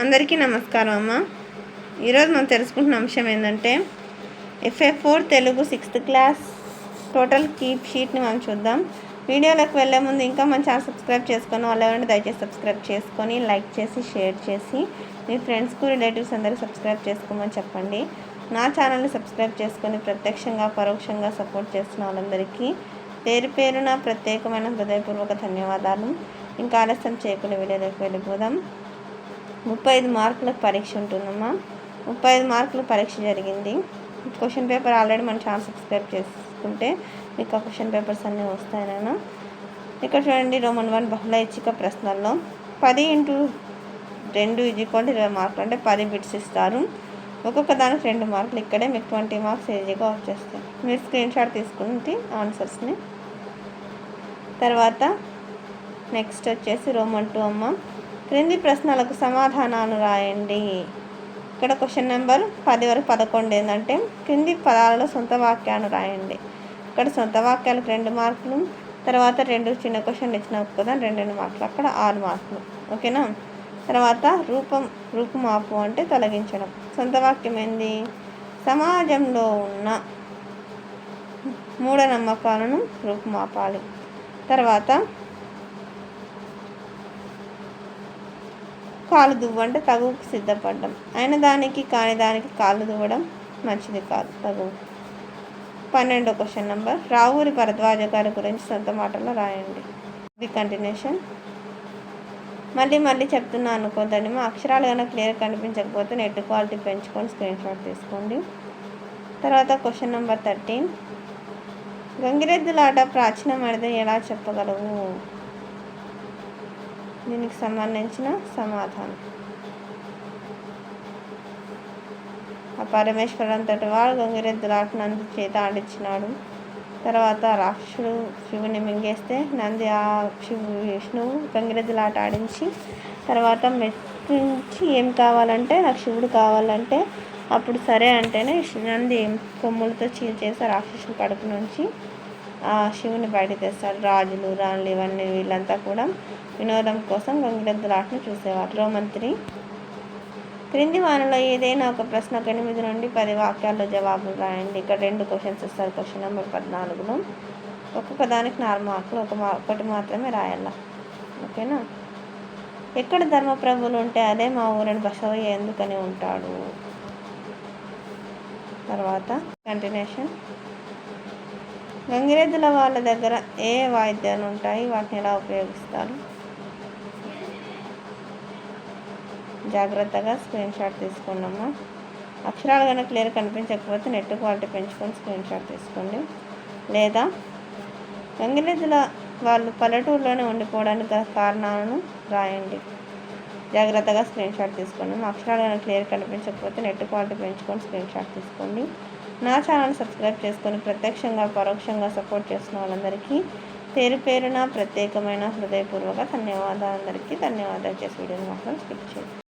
అందరికీ నమస్కారం అమ్మ. ఈరోజు మనం తెలుసుకుంటున్న అంశం ఏంటంటే FA4 Telugu 6th class total కీప్ షీట్ని మనం చూద్దాం. వీడియోలోకి వెళ్ళే ముందు ఇంకా మన ఛానల్ సబ్స్క్రైబ్ చేసుకొని వాళ్ళు ఎవరైనా దయచేసి సబ్స్క్రైబ్ చేసుకొని లైక్ చేసి షేర్ చేసి మీ ఫ్రెండ్స్కు రిలేటివ్స్ అందరూ సబ్స్క్రైబ్ చేసుకోమని చెప్పండి. నా ఛానల్ని సబ్స్క్రైబ్ చేసుకొని ప్రత్యక్షంగా పరోక్షంగా సపోర్ట్ చేస్తున్న వాళ్ళందరికీ పేరు పేరున ప్రత్యేకమైన హృదయపూర్వక ధన్యవాదాలు. ఇంకా ఆలస్యం చేయకుండా వీడియోలోకి వెళ్ళిపోదాం. 35 మార్కుల పరీక్ష ఉంటుందమ్మా. 35 మార్కుల పరీక్ష జరిగింది. క్వశ్చన్ పేపర్ ఆల్రెడీ మన ఛానల్ సబ్స్క్రైబ్ చేసుకుంటే మీకు ఆ క్వశ్చన్ పేపర్స్ అన్నీ వస్తాయి నేను. ఇక్కడ చూడండి, రోమన్ 1 బహుళ ఐచ్ఛిక ప్రశ్నల్లో 10 × 2 = 20 మార్కులు, అంటే 10 బిట్స్ ఇస్తారు. ఒక్కొక్క దానికి 2 మార్కులు. ఇక్కడే మీకు 20 మార్క్స్ ఈజీగా వచ్చేస్తాయి. మీరు స్క్రీన్ షాట్ తీసుకుంటే ఆన్సర్స్ని. తర్వాత నెక్స్ట్ వచ్చేసి రోమన్ 2 అమ్మ. క్రింది ప్రశ్నలకు సమాధానాలు రాయండి. ఇక్కడ క్వశ్చన్ నెంబర్ 10 వరకు 11 ఏంటంటే క్రింది పదాలలో సొంత వాక్యాన్ని రాయండి. ఇక్కడ సొంత వాక్యాలకు 2 మార్కులు, తర్వాత 2 చిన్న క్వశ్చన్లు ఇచ్చిన కదా 2 మార్కులు, అక్కడ 6 మార్కులు. ఓకేనా. తర్వాత రూపుమాపు అంటే తొలగించడం. సొంత వాక్యం ఏంది? సమాజంలో ఉన్న మూఢనమ్మకాలను రూపుమాపాలి. తర్వాత కాలు దువ్వు అంటే తగువుకు సిద్ధపడడం. అయిన దానికి కాని దానికి కాళ్ళు దువ్వడం మంచిది కాదు, తగువు. 12వ క్వశ్చన్ నెంబర్, రావూరి భరద్వాజ గారి గురించి సొంత మాటల్లో రాయండి. ఇది కంటిన్యూషన్. మళ్ళీ చెప్తున్నా అనుకోదండి. మా అక్షరాలు కనుక క్లియర్ కనిపించకపోతే నెట్ క్వాలిటీ పెంచుకొని స్క్రీన్ షాట్ తీసుకోండి. తర్వాత క్వశ్చన్ నెంబర్ 13, గంగిరెద్దులాట ప్రాచీనమైనది ఎలా చెప్పగలవు? దీనికి సంబంధించిన సమాధానం. ఆ పరమేశ్వరుడు అంతటి వాడు గంగిరెద్దులాట నంది చేత ఆడించినాడు. తర్వాత రాక్షసుడు శివుని మింగేస్తే నంది విష్ణువు గంగిరెద్దులాట ఆడించి తర్వాత మెచ్చించి ఏం కావాలంటే నాకు శివుడు కావాలంటే అప్పుడు సరే అంటేనే నంది కొమ్ములతో చీల్చేసి రాక్షసుని కడుపు నుంచి ఆ శివుని బయట తెస్తాడు. రాజులు రాణులు ఇవన్నీ వీళ్ళంతా కూడా వినోదం కోసం గంగిరెద్దులాటను చూసేవారు. రోమన్ 3, క్రింది వానలో ఏదైనా ఒక ప్రశ్నకు 8 నుండి 10 వాక్యాల్లో జవాబులు రాయండి. ఇక్కడ 2 క్వశ్చన్స్ ఇస్తారు. క్వశ్చన్ నెంబర్ 14లో ఒక్కొక్క దానికి 4 మార్కులు, ఒకటి మాత్రమే రాయాల. ఓకేనా. ఎక్కడ ధర్మప్రభువులు ఉంటే అదే మా ఊరిని బసవయ్య ఎందుకని ఉంటాడు? తర్వాత కంటిన్యూషన్. గంగిరెద్దుల వాళ్ళ దగ్గర ఏ వాయిద్యాలు ఉంటాయి, వాటిని ఎలా ఉపయోగిస్తారు? జాగ్రత్తగా స్క్రీన్ షాట్ తీసుకోండమ్మా. అక్షరాలు కనుక క్లియర్ కనిపించకపోతే నెట్ క్వాలిటీ పెంచుకొని స్క్రీన్ షాట్ తీసుకోండి. లేదా గంగిరెద్దుల వాళ్ళు పల్లెటూరులోనే ఉండిపోవడానికి గల కారణాలను రాయండి. జాగ్రత్తగా స్క్రీన్ షాట్ తీసుకోండి. మా అక్షరాలు కనుక క్లియర్ కనిపించకపోతే నెట్ క్వాలిటీ పెంచుకొని స్క్రీన్ షాట్ తీసుకోండి. నా ఛానల్ సబ్స్క్రైబ్ చేసుకొని ప్రత్యక్షంగా పరోక్షంగా సపోర్ట్ చేస్తున్న వాళ్ళందరికీ పేరు పేరున ప్రత్యేకమైన హృదయపూర్వక ధన్యవాదాలు. అందరికీ ధన్యవాదాలు. చేసి వీడియోని మాత్రం స్కిప్ చేయండి.